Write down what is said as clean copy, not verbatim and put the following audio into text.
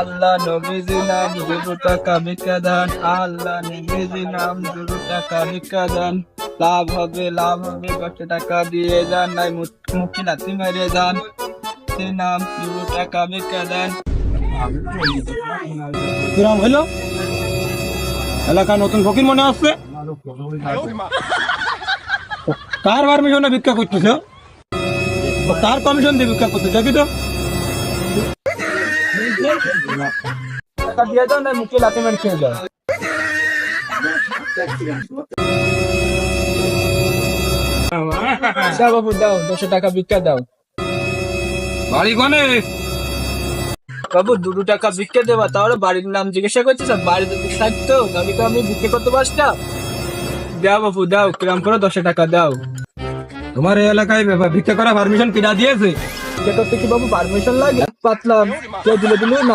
আল্লাহ নবীজি নাম 2 টাকা ভিক্ষা দান, আল্লাহ নবীজি নাম 2 টাকা ভিক্ষা দান। লাভ হবে 10 টাকা দিয়ে যান, নাই মুখে লাথি মেরে যান। সে নাম 2 টাকা ভিক্ষা দেন। কিরম হইলো? এলাকা নতুন ফকির মনে আসছে। কার পারমিশনে ভিক্ষা করতেছ? কার কমিশন দিয়ে ভিক্ষা করতে দেখি তো। টাকা দিয়ে যান, নাই মুখে লাথি মেরে খেয়ে যান। দাও বাবু দাও, 200 টাকা ভিক্ষা দাও। বাড়ি কোনে? বাবু 2 টাকা ভিক্ষা দেবা, তাহলে বাড়ির নাম জিজ্ঞাসা করছিস? বাড়ি যদি থাকতো তাহলে তো আমি ভিক্ষা করতে পারতাম। দাও বাবু দাও, কিরম করে 200 টাকা দাও। তোমার এই এলাকায় ভিক্ষা করা পারমিশন কিনা দিয়েছে? ভিক্ষা করতে কি বাবু পারমিশন লাগে? পাতলাম, কেউ দিলে দিলে না